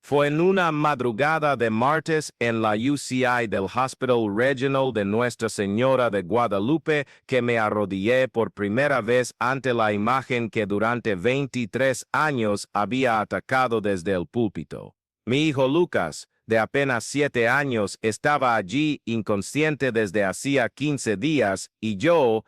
Fue en una madrugada de martes en la UCI del Hospital Regional de Nuestra Señora de Guadalupe que me arrodillé por primera vez ante la imagen que durante 23 años había atacado desde el púlpito. Mi hijo Lucas, de apenas 7 años, estaba allí inconsciente desde hacía 15 días y yo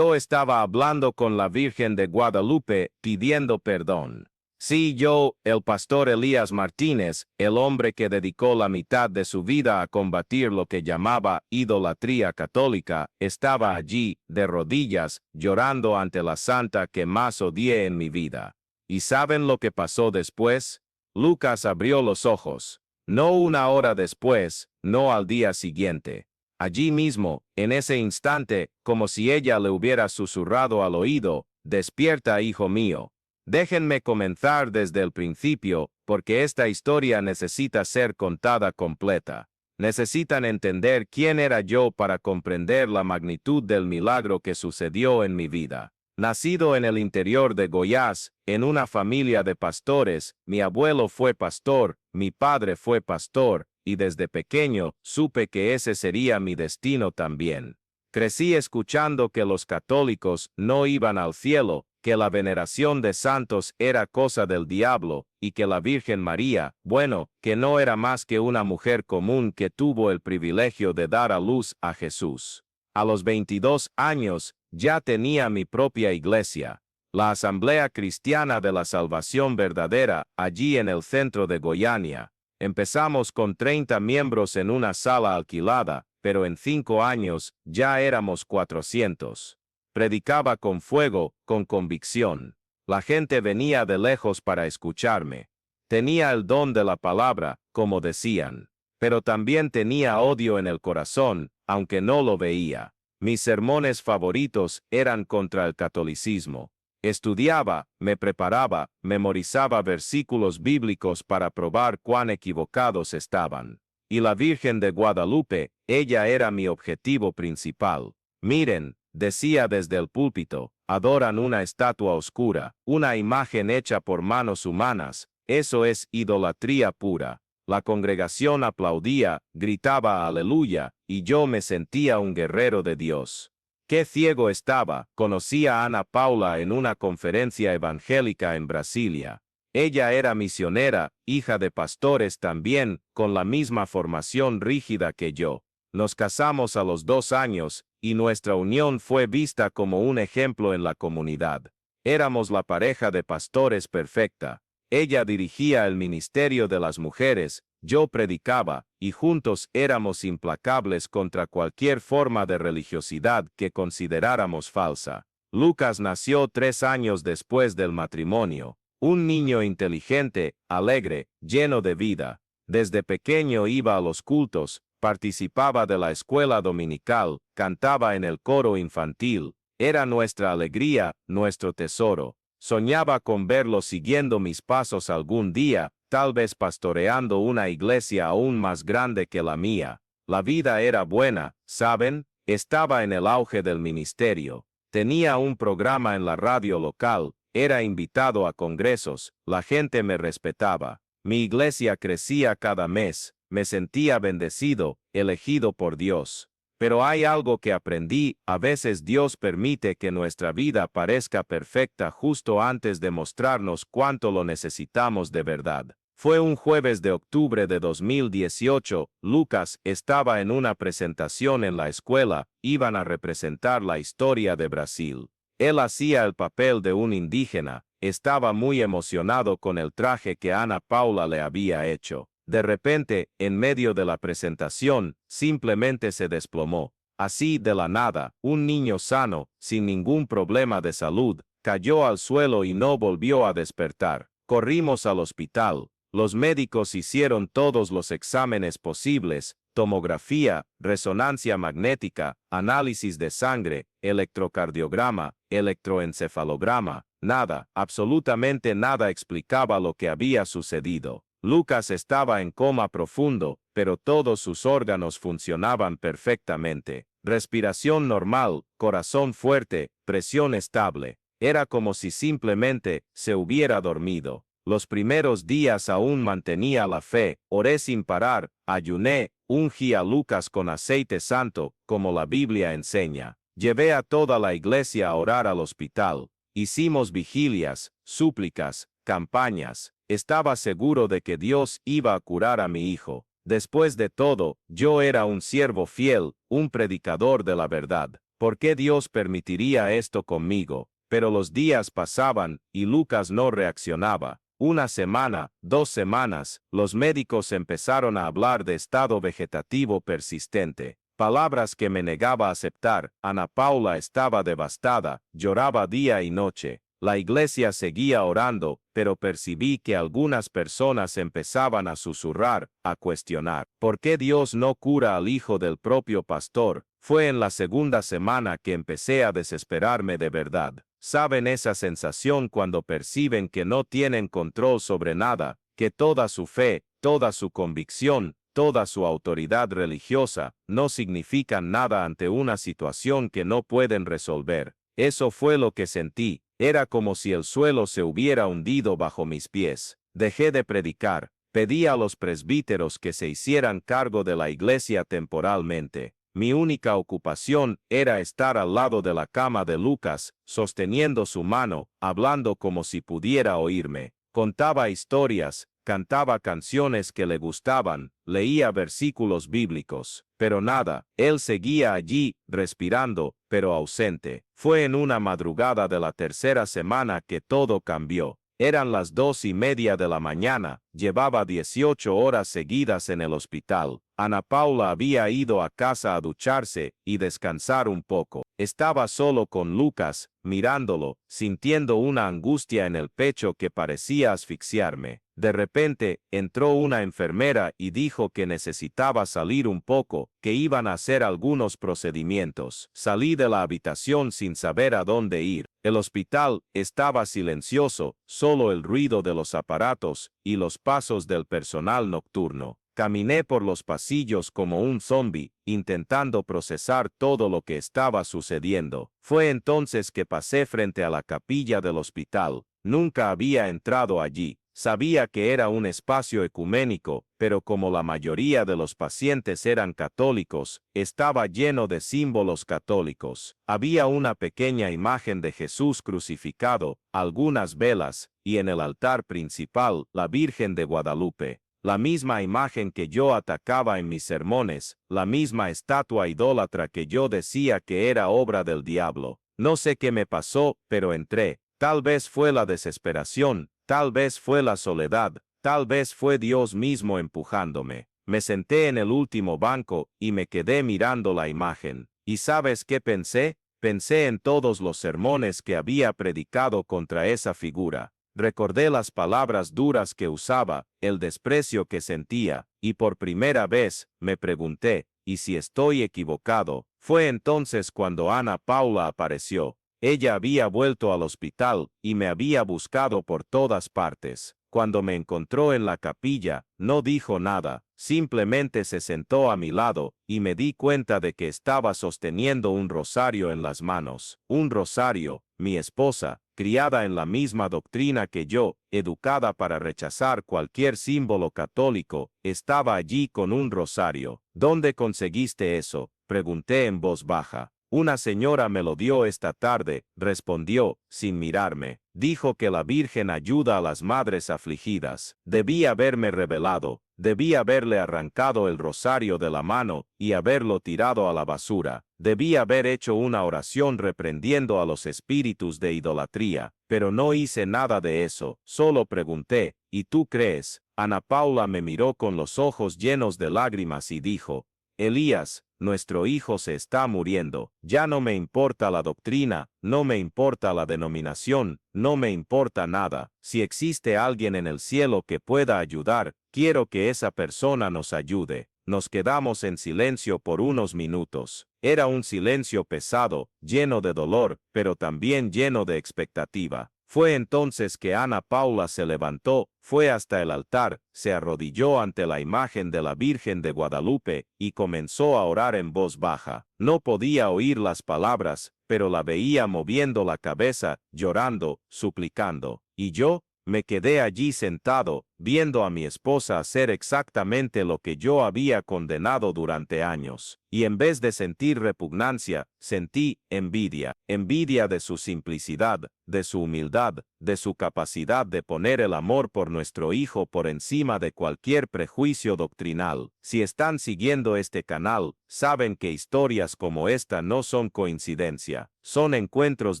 estaba hablando con la Virgen de Guadalupe pidiendo perdón. Sí, yo, el pastor Elías Martínez, el hombre que dedicó la mitad de su vida a combatir lo que llamaba idolatría católica, estaba allí, de rodillas, llorando ante la santa que más odié en mi vida. ¿Y saben lo que pasó después? Lucas abrió los ojos. No una hora después, no al día siguiente. Allí mismo, en ese instante, como si ella le hubiera susurrado al oído, «Despierta, hijo mío». Déjenme comenzar desde el principio, porque esta historia necesita ser contada completa. Necesitan entender quién era yo para comprender la magnitud del milagro que sucedió en mi vida. Nacido en el interior de Goiás, en una familia de pastores, mi abuelo fue pastor, mi padre fue pastor, y desde pequeño supe que ese sería mi destino también. Crecí escuchando que los católicos no iban al cielo, que la veneración de santos era cosa del diablo, y que la Virgen María, bueno, que no era más que una mujer común que tuvo el privilegio de dar a luz a Jesús. A los 22 años, ya tenía mi propia iglesia, la Asamblea Cristiana de la Salvación Verdadera, allí en el centro de Goiânia. Empezamos con 30 miembros en una sala alquilada, pero en 5 años ya éramos 400. Predicaba con fuego, con convicción. La gente venía de lejos para escucharme. Tenía el don de la palabra, como decían. Pero también tenía odio en el corazón, aunque no lo veía. Mis sermones favoritos eran contra el catolicismo. Estudiaba, me preparaba, memorizaba versículos bíblicos para probar cuán equivocados estaban. Y la Virgen de Guadalupe, ella era mi objetivo principal. Miren, decía desde el púlpito, adoran una estatua oscura, una imagen hecha por manos humanas, eso es idolatría pura. La congregación aplaudía, gritaba aleluya, y yo me sentía un guerrero de Dios. Qué ciego estaba, conocí a Ana Paula en una conferencia evangélica en Brasilia. Ella era misionera, hija de pastores también, con la misma formación rígida que yo. Nos casamos a los 2 años, y nuestra unión fue vista como un ejemplo en la comunidad. Éramos la pareja de pastores perfecta. Ella dirigía el ministerio de las mujeres, yo predicaba, y juntos éramos implacables contra cualquier forma de religiosidad que consideráramos falsa. Lucas nació 3 años después del matrimonio. Un niño inteligente, alegre, lleno de vida. Desde pequeño iba a los cultos, participaba de la escuela dominical, cantaba en el coro infantil. Era nuestra alegría, nuestro tesoro. Soñaba con verlo siguiendo mis pasos algún día, tal vez pastoreando una iglesia aún más grande que la mía. La vida era buena, ¿saben? Estaba en el auge del ministerio. Tenía un programa en la radio local, era invitado a congresos, la gente me respetaba. Mi iglesia crecía cada mes, me sentía bendecido, elegido por Dios. Pero hay algo que aprendí, a veces Dios permite que nuestra vida parezca perfecta justo antes de mostrarnos cuánto lo necesitamos de verdad. Fue un jueves de octubre de 2018, Lucas estaba en una presentación en la escuela, iban a representar la historia de Brasil. Él hacía el papel de un indígena, estaba muy emocionado con el traje que Ana Paula le había hecho. De repente, en medio de la presentación, simplemente se desplomó. Así, de la nada, un niño sano, sin ningún problema de salud, cayó al suelo y no volvió a despertar. Corrimos al hospital. Los médicos hicieron todos los exámenes posibles, tomografía, resonancia magnética, análisis de sangre, electrocardiograma, electroencefalograma. Nada, absolutamente nada explicaba lo que había sucedido. Lucas estaba en coma profundo, pero todos sus órganos funcionaban perfectamente. Respiración normal, corazón fuerte, presión estable. Era como si simplemente se hubiera dormido. Los primeros días aún mantenía la fe, oré sin parar, ayuné, ungí a Lucas con aceite santo, como la Biblia enseña. Llevé a toda la iglesia a orar al hospital. Hicimos vigilias, súplicas, campañas. Estaba seguro de que Dios iba a curar a mi hijo. Después de todo, yo era un siervo fiel, un predicador de la verdad. ¿Por qué Dios permitiría esto conmigo? Pero los días pasaban, y Lucas no reaccionaba. Una semana, 2 semanas, los médicos empezaron a hablar de estado vegetativo persistente. Palabras que me negaba a aceptar. Ana Paula estaba devastada, lloraba día y noche. La iglesia seguía orando, pero percibí que algunas personas empezaban a susurrar, a cuestionar. ¿Por qué Dios no cura al hijo del propio pastor? Fue en la segunda semana que empecé a desesperarme de verdad. ¿Saben esa sensación cuando perciben que no tienen control sobre nada, que toda su fe, toda su convicción, toda su autoridad religiosa, no significan nada ante una situación que no pueden resolver? Eso fue lo que sentí. Era como si el suelo se hubiera hundido bajo mis pies. Dejé de predicar. Pedí a los presbíteros que se hicieran cargo de la iglesia temporalmente. Mi única ocupación era estar al lado de la cama de Lucas, sosteniendo su mano, hablando como si pudiera oírme. Contaba historias, cantaba canciones que le gustaban, leía versículos bíblicos, pero nada. Él seguía allí, respirando, pero ausente. Fue en una madrugada de la tercera semana que todo cambió. Eran las 2:30 de la mañana, llevaba 18 horas seguidas en el hospital. Ana Paula había ido a casa a ducharse y descansar un poco. Estaba solo con Lucas, mirándolo, sintiendo una angustia en el pecho que parecía asfixiarme. De repente, entró una enfermera y dijo que necesitaba salir un poco, que iban a hacer algunos procedimientos. Salí de la habitación sin saber a dónde ir. El hospital estaba silencioso, solo el ruido de los aparatos y los pasos del personal nocturno. Caminé por los pasillos como un zombi, intentando procesar todo lo que estaba sucediendo. Fue entonces que pasé frente a la capilla del hospital. Nunca había entrado allí. Sabía que era un espacio ecuménico, pero como la mayoría de los pacientes eran católicos, estaba lleno de símbolos católicos. Había una pequeña imagen de Jesús crucificado, algunas velas, y en el altar principal, la Virgen de Guadalupe. La misma imagen que yo atacaba en mis sermones, la misma estatua idólatra que yo decía que era obra del diablo. No sé qué me pasó, pero entré. Tal vez fue la desesperación, tal vez fue la soledad, tal vez fue Dios mismo empujándome. Me senté en el último banco y me quedé mirando la imagen. ¿Y sabes qué pensé? Pensé en todos los sermones que había predicado contra esa figura. Recordé las palabras duras que usaba, el desprecio que sentía, y por primera vez, me pregunté, ¿y si estoy equivocado? Fue entonces cuando Ana Paula apareció. Ella había vuelto al hospital, y me había buscado por todas partes. Cuando me encontró en la capilla, no dijo nada, simplemente se sentó a mi lado, y me di cuenta de que estaba sosteniendo un rosario en las manos. Un rosario. Mi esposa, criada en la misma doctrina que yo, educada para rechazar cualquier símbolo católico, estaba allí con un rosario. ¿Dónde conseguiste eso?, pregunté en voz baja. Una señora me lo dio esta tarde, respondió, sin mirarme. Dijo que la Virgen ayuda a las madres afligidas. Debí haberme rebelado, debí haberle arrancado el rosario de la mano y haberlo tirado a la basura. Debí haber hecho una oración reprendiendo a los espíritus de idolatría, pero no hice nada de eso. Solo pregunté, ¿y tú crees? Ana Paula me miró con los ojos llenos de lágrimas y dijo, Elías, nuestro hijo se está muriendo. Ya no me importa la doctrina, no me importa la denominación, no me importa nada. Si existe alguien en el cielo que pueda ayudar, quiero que esa persona nos ayude. Nos quedamos en silencio por unos minutos. Era un silencio pesado, lleno de dolor, pero también lleno de expectativa. Fue entonces que Ana Paula se levantó, fue hasta el altar, se arrodilló ante la imagen de la Virgen de Guadalupe y comenzó a orar en voz baja. No podía oír las palabras, pero la veía moviendo la cabeza, llorando, suplicando. Y yo Me quedé allí sentado, viendo a mi esposa hacer exactamente lo que yo había condenado durante años. Y en vez de sentir repugnancia, sentí envidia. Envidia de su simplicidad, de su humildad, de su capacidad de poner el amor por nuestro hijo por encima de cualquier prejuicio doctrinal. Si están siguiendo este canal, saben que historias como esta no son coincidencia. Son encuentros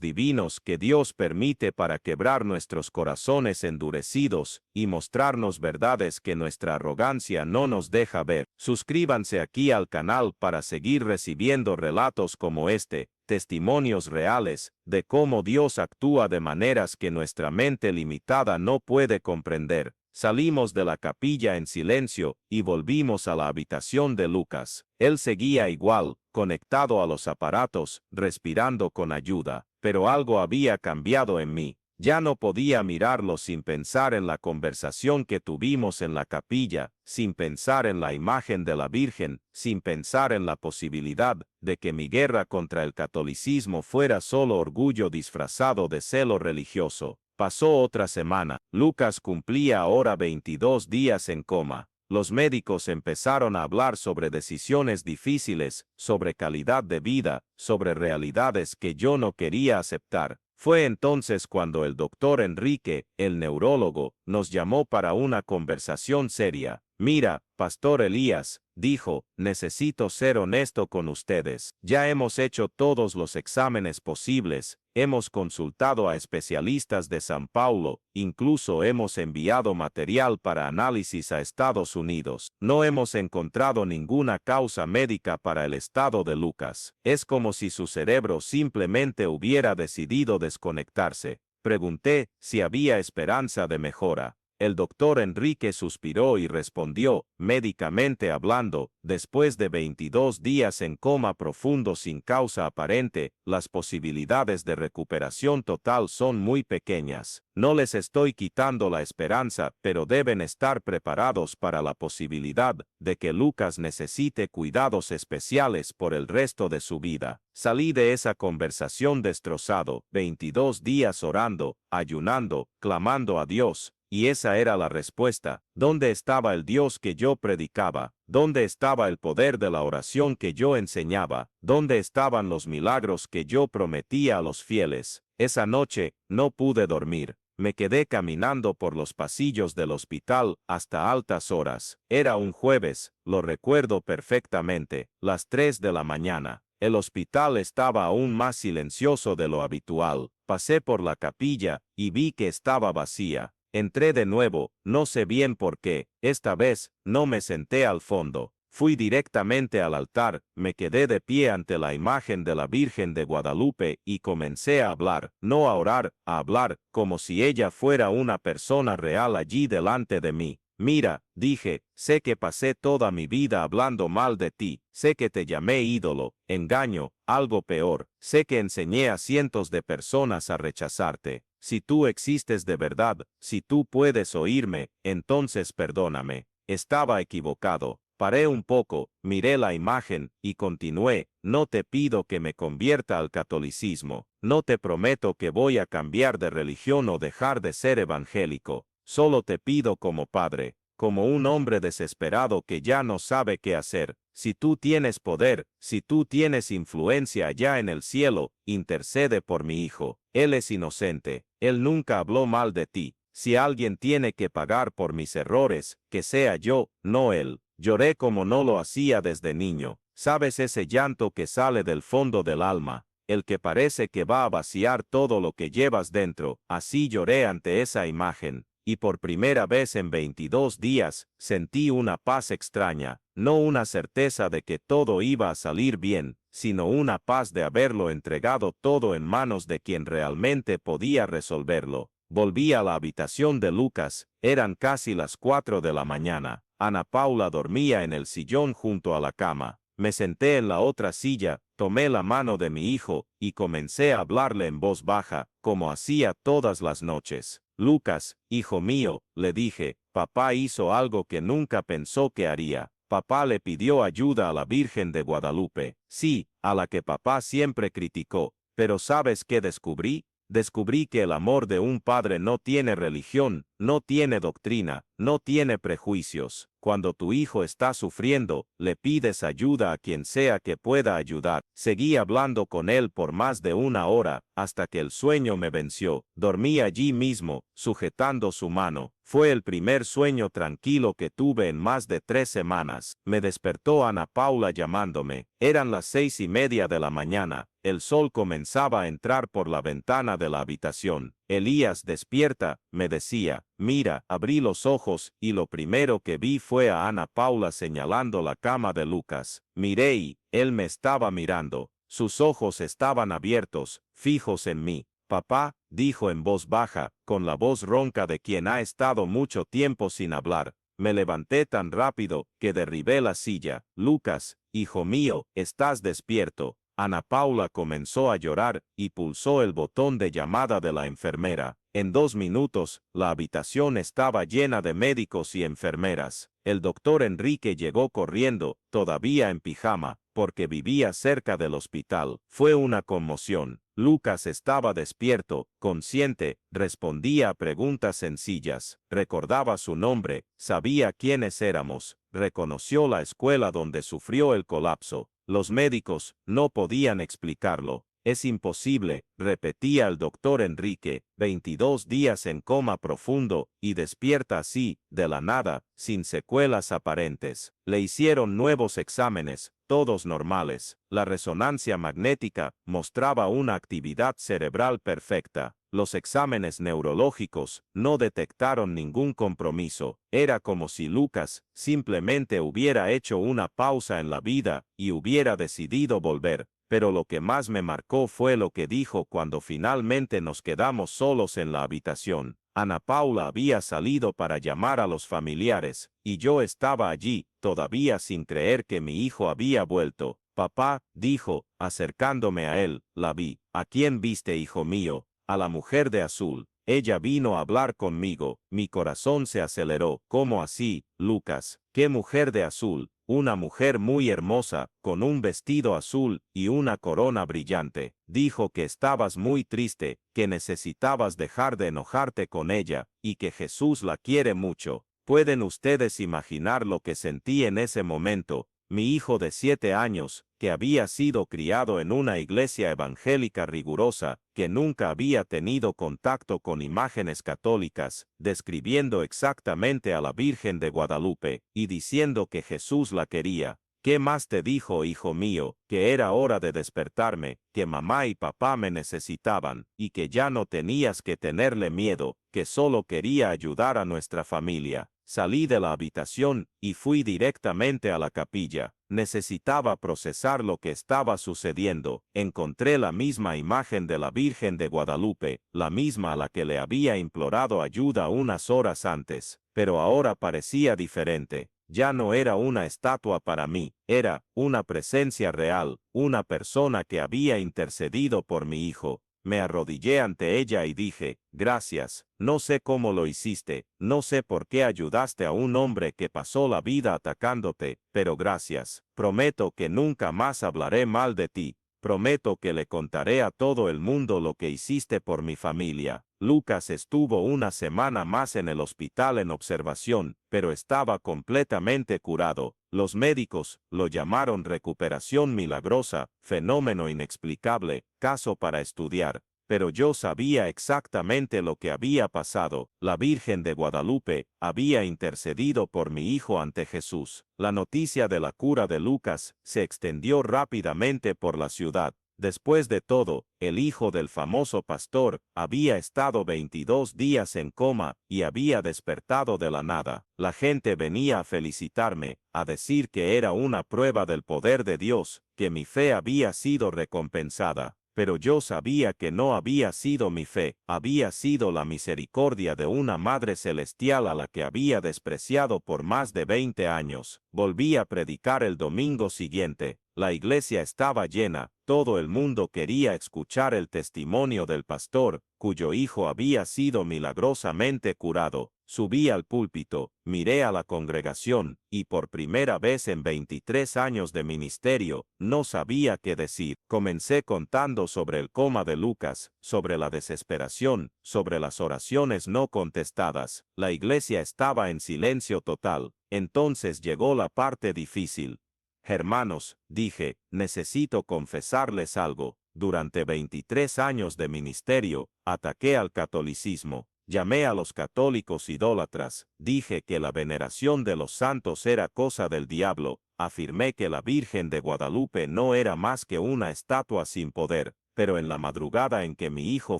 divinos que Dios permite para quebrar nuestros corazones endurecidos y mostrarnos verdades que nuestra arrogancia no nos deja ver. Suscríbanse aquí al canal para seguir recibiendo relatos como este, testimonios reales de cómo Dios actúa de maneras que nuestra mente limitada no puede comprender. Salimos de la capilla en silencio y volvimos a la habitación de Lucas. Él seguía igual, conectado a los aparatos, respirando con ayuda, pero algo había cambiado en mí. Ya no podía mirarlo sin pensar en la conversación que tuvimos en la capilla, sin pensar en la imagen de la Virgen, sin pensar en la posibilidad de que mi guerra contra el catolicismo fuera solo orgullo disfrazado de celo religioso. Pasó otra semana. Lucas cumplía ahora 22 días en coma. Los médicos empezaron a hablar sobre decisiones difíciles, sobre calidad de vida, sobre realidades que yo no quería aceptar. Fue entonces cuando el doctor Enrique, el neurólogo, nos llamó para una conversación seria. Mira, Pastor Elías, dijo, necesito ser honesto con ustedes. Ya hemos hecho todos los exámenes posibles, hemos consultado a especialistas de San Paulo, incluso hemos enviado material para análisis a Estados Unidos. No hemos encontrado ninguna causa médica para el estado de Lucas. Es como si su cerebro simplemente hubiera decidido desconectarse. Pregunté si había esperanza de mejora. El doctor Enrique suspiró y respondió, médicamente hablando, después de 22 días en coma profundo sin causa aparente, las posibilidades de recuperación total son muy pequeñas. No les estoy quitando la esperanza, pero deben estar preparados para la posibilidad de que Lucas necesite cuidados especiales por el resto de su vida. Salí de esa conversación destrozado, 22 días orando, ayunando, clamando a Dios. Y esa era la respuesta. ¿Dónde estaba el Dios que yo predicaba? ¿Dónde estaba el poder de la oración que yo enseñaba? ¿Dónde estaban los milagros que yo prometía a los fieles? Esa noche, no pude dormir. Me quedé caminando por los pasillos del hospital hasta altas horas. Era un jueves, lo recuerdo perfectamente, las 3 de la mañana. El hospital estaba aún más silencioso de lo habitual. Pasé por la capilla y vi que estaba vacía. Entré de nuevo, no sé bien por qué. Esta vez, no me senté al fondo. Fui directamente al altar, me quedé de pie ante la imagen de la Virgen de Guadalupe y comencé a hablar, no a orar, a hablar, como si ella fuera una persona real allí delante de mí. Mira, dije, sé que pasé toda mi vida hablando mal de ti, sé que te llamé ídolo, engaño, algo peor, sé que enseñé a cientos de personas a rechazarte. Si tú existes de verdad, si tú puedes oírme, entonces perdóname. Estaba equivocado. Paré un poco, miré la imagen, y continué, no te pido que me convierta al catolicismo, no te prometo que voy a cambiar de religión o dejar de ser evangélico, solo te pido como padre, como un hombre desesperado que ya no sabe qué hacer. Si tú tienes poder, si tú tienes influencia allá en el cielo, intercede por mi hijo. Él es inocente, él nunca habló mal de ti. Si alguien tiene que pagar por mis errores, que sea yo, no él. Lloré como no lo hacía desde niño. ¿Sabes ese llanto que sale del fondo del alma? El que parece que va a vaciar todo lo que llevas dentro. Así lloré ante esa imagen. Y por primera vez en 22 días, sentí una paz extraña, no una certeza de que todo iba a salir bien, sino una paz de haberlo entregado todo en manos de quien realmente podía resolverlo. Volví a la habitación de Lucas, eran casi las 4 de la mañana. Ana Paula dormía en el sillón junto a la cama. Me senté en la otra silla, tomé la mano de mi hijo, y comencé a hablarle en voz baja, como hacía todas las noches. Lucas, hijo mío, le dije, papá hizo algo que nunca pensó que haría. Papá le pidió ayuda a la Virgen de Guadalupe. Sí, a la que papá siempre criticó. Pero ¿sabes qué descubrí? Descubrí que el amor de un padre no tiene religión, no tiene doctrina, no tiene prejuicios. Cuando tu hijo está sufriendo, le pides ayuda a quien sea que pueda ayudar. Seguí hablando con él por más de una hora, hasta que el sueño me venció. Dormí allí mismo, sujetando su mano. Fue el primer sueño tranquilo que tuve en más de 3 semanas. Me despertó Ana Paula llamándome. Eran las 6:30 de la mañana. El sol comenzaba a entrar por la ventana de la habitación. Elías, despierta, me decía. Mira, abrí los ojos, y lo primero que vi fue a Ana Paula señalando la cama de Lucas. Miré y él me estaba mirando. Sus ojos estaban abiertos, fijos en mí. Papá, dijo en voz baja, con la voz ronca de quien ha estado mucho tiempo sin hablar. Me levanté tan rápido, que derribé la silla. Lucas, hijo mío, ¿estás despierto? Ana Paula comenzó a llorar, y pulsó el botón de llamada de la enfermera. En 2 minutos, la habitación estaba llena de médicos y enfermeras. El doctor Enrique llegó corriendo, todavía en pijama, porque vivía cerca del hospital. Fue una conmoción. Lucas estaba despierto, consciente, respondía a preguntas sencillas, recordaba su nombre, sabía quiénes éramos, reconoció la escuela donde sufrió el colapso. Los médicos no podían explicarlo. Es imposible, repetía el doctor Enrique, 22 días en coma profundo, y despierta así, de la nada, sin secuelas aparentes. Le hicieron nuevos exámenes, todos normales. La resonancia magnética mostraba una actividad cerebral perfecta. Los exámenes neurológicos no detectaron ningún compromiso. Era como si Lucas simplemente hubiera hecho una pausa en la vida y hubiera decidido volver. Pero lo que más me marcó fue lo que dijo cuando finalmente nos quedamos solos en la habitación. Ana Paula había salido para llamar a los familiares, y yo estaba allí, todavía sin creer que mi hijo había vuelto. Papá, dijo, acercándome a él, la vi. ¿A quién viste, hijo mío? A la mujer de azul. Ella vino a hablar conmigo. Mi corazón se aceleró. ¿Cómo así, Lucas? ¿Qué mujer de azul? Una mujer muy hermosa, con un vestido azul y una corona brillante. Dijo que estabas muy triste, que necesitabas dejar de enojarte con ella, y que Jesús la quiere mucho. ¿Pueden ustedes imaginar lo que sentí en ese momento? Mi hijo de 7 años, que había sido criado en una iglesia evangélica rigurosa, que nunca había tenido contacto con imágenes católicas, describiendo exactamente a la Virgen de Guadalupe, y diciendo que Jesús la quería. ¿Qué más te dijo, hijo mío? Que era hora de despertarme, que mamá y papá me necesitaban, y que ya no tenías que tenerle miedo, que solo quería ayudar a nuestra familia. Salí de la habitación y fui directamente a la capilla. Necesitaba procesar lo que estaba sucediendo. Encontré la misma imagen de la Virgen de Guadalupe, la misma a la que le había implorado ayuda unas horas antes, pero ahora parecía diferente. Ya no era una estatua para mí, era una presencia real, una persona que había intercedido por mi hijo. Me arrodillé ante ella y dije, gracias, no sé cómo lo hiciste, no sé por qué ayudaste a un hombre que pasó la vida atacándote, pero gracias. Prometo que nunca más hablaré mal de ti. Prometo que le contaré a todo el mundo lo que hiciste por mi familia. Lucas estuvo una semana más en el hospital en observación, pero estaba completamente curado. Los médicos lo llamaron recuperación milagrosa, fenómeno inexplicable, caso para estudiar. Pero yo sabía exactamente lo que había pasado. La Virgen de Guadalupe había intercedido por mi hijo ante Jesús. La noticia de la cura de Lucas se extendió rápidamente por la ciudad. Después de todo, el hijo del famoso pastor había estado 22 días en coma y había despertado de la nada. La gente venía a felicitarme, a decir que era una prueba del poder de Dios, que mi fe había sido recompensada. Pero yo sabía que no había sido mi fe, había sido la misericordia de una Madre Celestial a la que había despreciado por más de 20 años. Volví a predicar el domingo siguiente. La iglesia estaba llena, todo el mundo quería escuchar el testimonio del pastor, cuyo hijo había sido milagrosamente curado. Subí al púlpito, miré a la congregación, y por primera vez en 23 años de ministerio, no sabía qué decir. Comencé contando sobre el coma de Lucas, sobre la desesperación, sobre las oraciones no contestadas. La iglesia estaba en silencio total. Entonces llegó la parte difícil. Hermanos, dije, necesito confesarles algo. Durante 23 años de ministerio, ataqué al catolicismo. Llamé a los católicos idólatras, dije que la veneración de los santos era cosa del diablo, afirmé que la Virgen de Guadalupe no era más que una estatua sin poder, pero en la madrugada en que mi hijo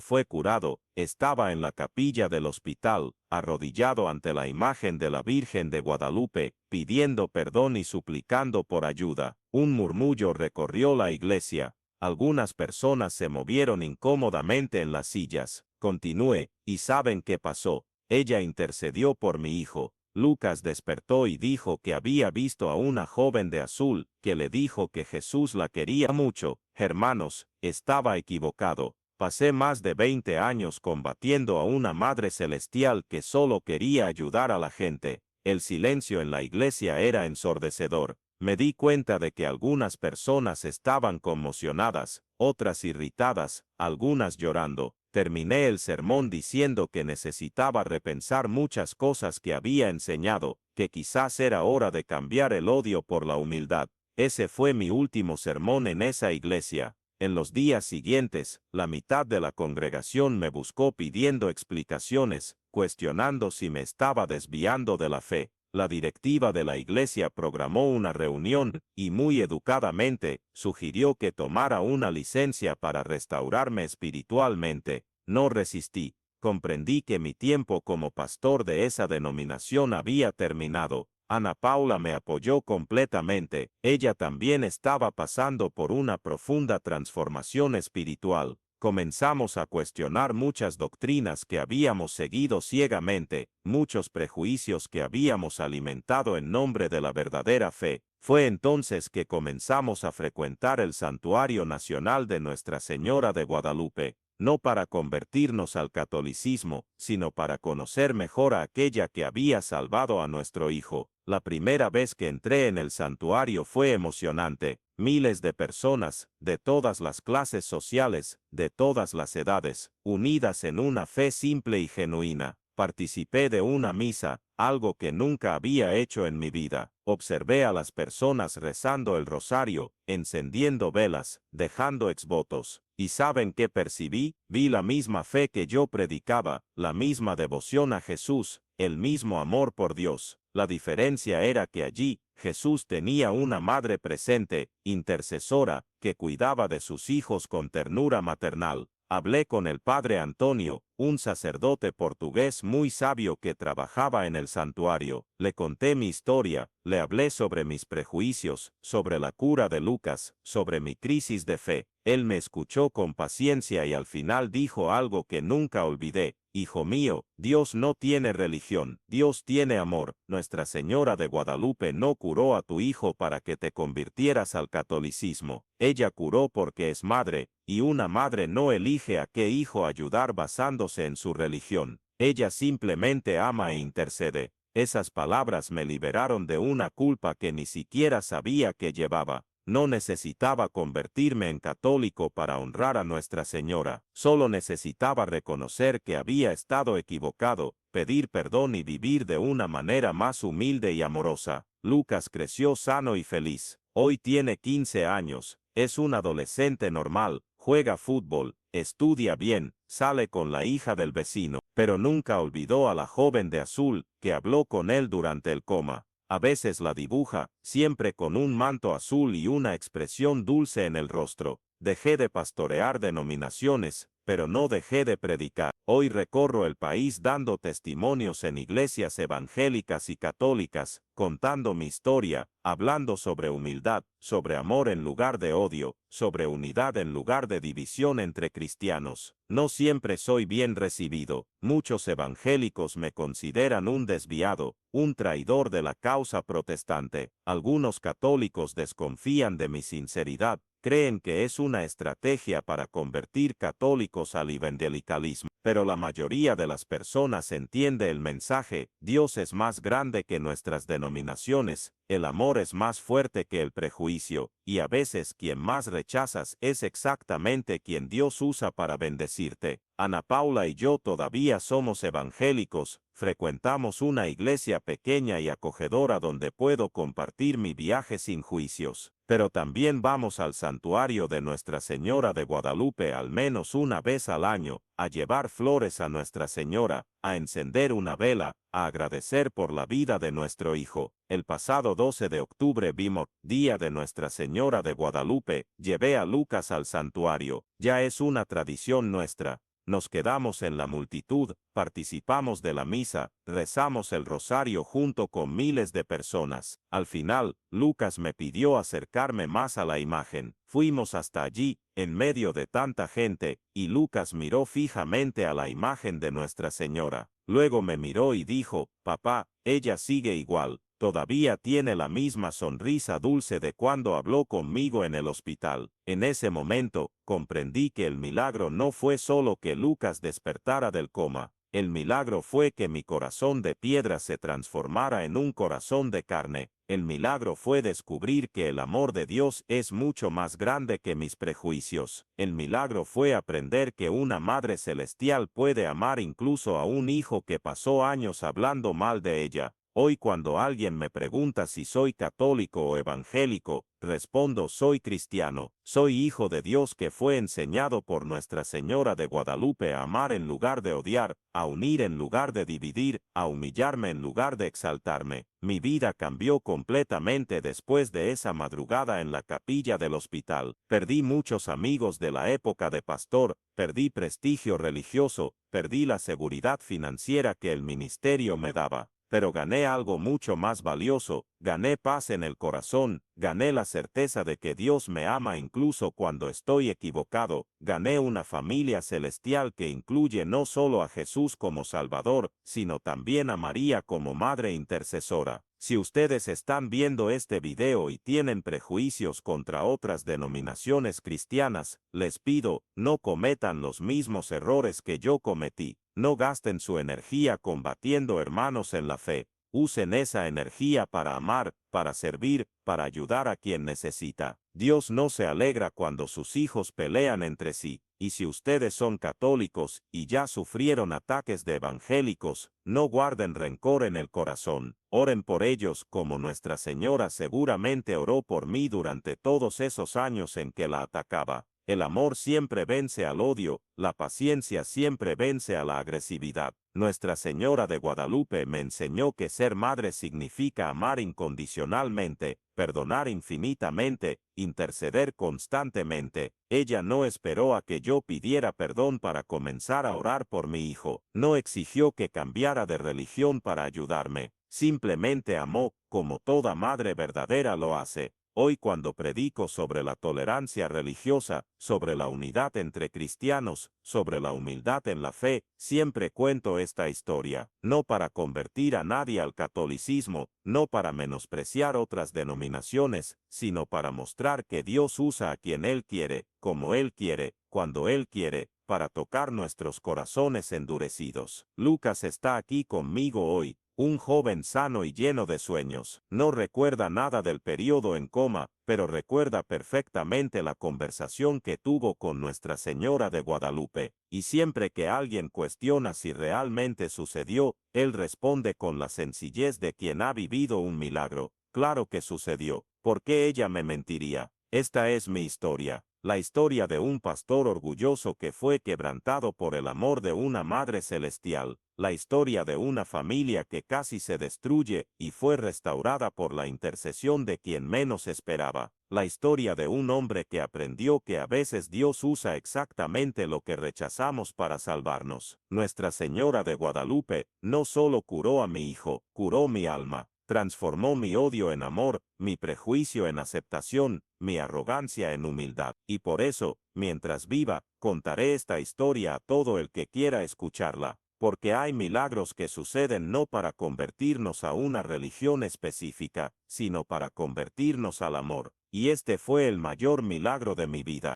fue curado, estaba en la capilla del hospital, arrodillado ante la imagen de la Virgen de Guadalupe, pidiendo perdón y suplicando por ayuda. Un murmullo recorrió la iglesia. Algunas personas se movieron incómodamente en las sillas. Continué, ¿y saben qué pasó? Ella intercedió por mi hijo. Lucas despertó y dijo que había visto a una joven de azul, que le dijo que Jesús la quería mucho. Hermanos, estaba equivocado. Pasé más de 20 años combatiendo a una Madre Celestial que solo quería ayudar a la gente. El silencio en la iglesia era ensordecedor. Me di cuenta de que algunas personas estaban conmocionadas, otras irritadas, algunas llorando. Terminé el sermón diciendo que necesitaba repensar muchas cosas que había enseñado, que quizás era hora de cambiar el odio por la humildad. Ese fue mi último sermón en esa iglesia. En los días siguientes, la mitad de la congregación me buscó pidiendo explicaciones, cuestionando si me estaba desviando de la fe. La directiva de la iglesia programó una reunión y muy educadamente sugirió que tomara una licencia para restaurarme espiritualmente. No resistí. Comprendí que mi tiempo como pastor de esa denominación había terminado. Ana Paula me apoyó completamente. Ella también estaba pasando por una profunda transformación espiritual. Comenzamos a cuestionar muchas doctrinas que habíamos seguido ciegamente, muchos prejuicios que habíamos alimentado en nombre de la verdadera fe. Fue entonces que comenzamos a frecuentar el Santuario Nacional de Nuestra Señora de Guadalupe, no para convertirnos al catolicismo, sino para conocer mejor a aquella que había salvado a nuestro hijo. La primera vez que entré en el santuario fue emocionante. Miles de personas, de todas las clases sociales, de todas las edades, unidas en una fe simple y genuina. Participé de una misa, algo que nunca había hecho en mi vida. Observé a las personas rezando el rosario, encendiendo velas, dejando exvotos. ¿Y saben qué percibí? Vi la misma fe que yo predicaba, la misma devoción a Jesús, el mismo amor por Dios. La diferencia era que allí, Jesús tenía una madre presente, intercesora, que cuidaba de sus hijos con ternura maternal. Hablé con el padre Antonio, un sacerdote portugués muy sabio que trabajaba en el santuario. Le conté mi historia, le hablé sobre mis prejuicios, sobre la cura de Lucas, sobre mi crisis de fe. Él me escuchó con paciencia y al final dijo algo que nunca olvidé. Hijo mío, Dios no tiene religión, Dios tiene amor. Nuestra Señora de Guadalupe no curó a tu hijo para que te convirtieras al catolicismo. Ella curó porque es madre, y una madre no elige a qué hijo ayudar basándose en su religión. Ella simplemente ama e intercede. Esas palabras me liberaron de una culpa que ni siquiera sabía que llevaba. No necesitaba convertirme en católico para honrar a Nuestra Señora. Solo necesitaba reconocer que había estado equivocado, pedir perdón y vivir de una manera más humilde y amorosa. Lucas creció sano y feliz. Hoy tiene 15 años. Es un adolescente normal, juega fútbol, estudia bien, sale con la hija del vecino, pero nunca olvidó a la joven de azul, que habló con él durante el coma. A veces la dibuja, siempre con un manto azul y una expresión dulce en el rostro. Dejé de pastorear denominaciones, pero no dejé de predicar. Hoy recorro el país dando testimonios en iglesias evangélicas y católicas, contando mi historia, hablando sobre humildad, sobre amor en lugar de odio, sobre unidad en lugar de división entre cristianos. No siempre soy bien recibido. Muchos evangélicos me consideran un desviado, un traidor de la causa protestante. Algunos católicos desconfían de mi sinceridad, creen que es una estrategia para convertir católicos al evangelicalismo. Pero la mayoría de las personas entiende el mensaje: Dios es más grande que nuestras denominaciones, el amor es más fuerte que el prejuicio, y a veces quien más rechazas es exactamente quien Dios usa para bendecirte. Ana Paula y yo todavía somos evangélicos, frecuentamos una iglesia pequeña y acogedora donde puedo compartir mi viaje sin juicios. Pero también vamos al santuario de Nuestra Señora de Guadalupe al menos una vez al año, a llevar flores a Nuestra Señora, a encender una vela, a agradecer por la vida de nuestro hijo. El pasado 12 de octubre vimos Día de Nuestra Señora de Guadalupe, llevé a Lucas al santuario, ya es una tradición nuestra. Nos quedamos en la multitud, participamos de la misa, rezamos el rosario junto con miles de personas. Al final, Lucas me pidió acercarme más a la imagen. Fuimos hasta allí, en medio de tanta gente, y Lucas miró fijamente a la imagen de Nuestra Señora. Luego me miró y dijo: «Papá, ella sigue igual». Todavía tiene la misma sonrisa dulce de cuando habló conmigo en el hospital. En ese momento, comprendí que el milagro no fue solo que Lucas despertara del coma. El milagro fue que mi corazón de piedra se transformara en un corazón de carne. El milagro fue descubrir que el amor de Dios es mucho más grande que mis prejuicios. El milagro fue aprender que una Madre Celestial puede amar incluso a un hijo que pasó años hablando mal de ella. Hoy cuando alguien me pregunta si soy católico o evangélico, respondo: soy cristiano. Soy hijo de Dios que fue enseñado por Nuestra Señora de Guadalupe a amar en lugar de odiar, a unir en lugar de dividir, a humillarme en lugar de exaltarme. Mi vida cambió completamente después de esa madrugada en la capilla del hospital. Perdí muchos amigos de la época de pastor, perdí prestigio religioso, perdí la seguridad financiera que el ministerio me daba. Pero gané algo mucho más valioso, gané paz en el corazón, gané la certeza de que Dios me ama incluso cuando estoy equivocado, gané una familia celestial que incluye no solo a Jesús como Salvador, sino también a María como Madre Intercesora. Si ustedes están viendo este video y tienen prejuicios contra otras denominaciones cristianas, les pido, no cometan los mismos errores que yo cometí. No gasten su energía combatiendo hermanos en la fe. Usen esa energía para amar, para servir, para ayudar a quien necesita. Dios no se alegra cuando sus hijos pelean entre sí. Y si ustedes son católicos y ya sufrieron ataques de evangélicos, no guarden rencor en el corazón. Oren por ellos como Nuestra Señora seguramente oró por mí durante todos esos años en que la atacaba. El amor siempre vence al odio, la paciencia siempre vence a la agresividad. Nuestra Señora de Guadalupe me enseñó que ser madre significa amar incondicionalmente, perdonar infinitamente, interceder constantemente. Ella no esperó a que yo pidiera perdón para comenzar a orar por mi hijo. No exigió que cambiara de religión para ayudarme. Simplemente amó, como toda madre verdadera lo hace. Hoy cuando predico sobre la tolerancia religiosa, sobre la unidad entre cristianos, sobre la humildad en la fe, siempre cuento esta historia, no para convertir a nadie al catolicismo, no para menospreciar otras denominaciones, sino para mostrar que Dios usa a quien Él quiere, como Él quiere, cuando Él quiere, para tocar nuestros corazones endurecidos. Lucas está aquí conmigo hoy. Un joven sano y lleno de sueños. No recuerda nada del periodo en coma, pero recuerda perfectamente la conversación que tuvo con Nuestra Señora de Guadalupe. Y siempre que alguien cuestiona si realmente sucedió, él responde con la sencillez de quien ha vivido un milagro. Claro que sucedió. ¿Por qué ella me mentiría? Esta es mi historia. La historia de un pastor orgulloso que fue quebrantado por el amor de una Madre Celestial. La historia de una familia que casi se destruye y fue restaurada por la intercesión de quien menos esperaba. La historia de un hombre que aprendió que a veces Dios usa exactamente lo que rechazamos para salvarnos. Nuestra Señora de Guadalupe no solo curó a mi hijo, curó mi alma. Transformó mi odio en amor, mi prejuicio en aceptación, mi arrogancia en humildad. Y por eso, mientras viva, contaré esta historia a todo el que quiera escucharla. Porque hay milagros que suceden no para convertirnos a una religión específica, sino para convertirnos al amor. y este fue el mayor milagro de mi vida.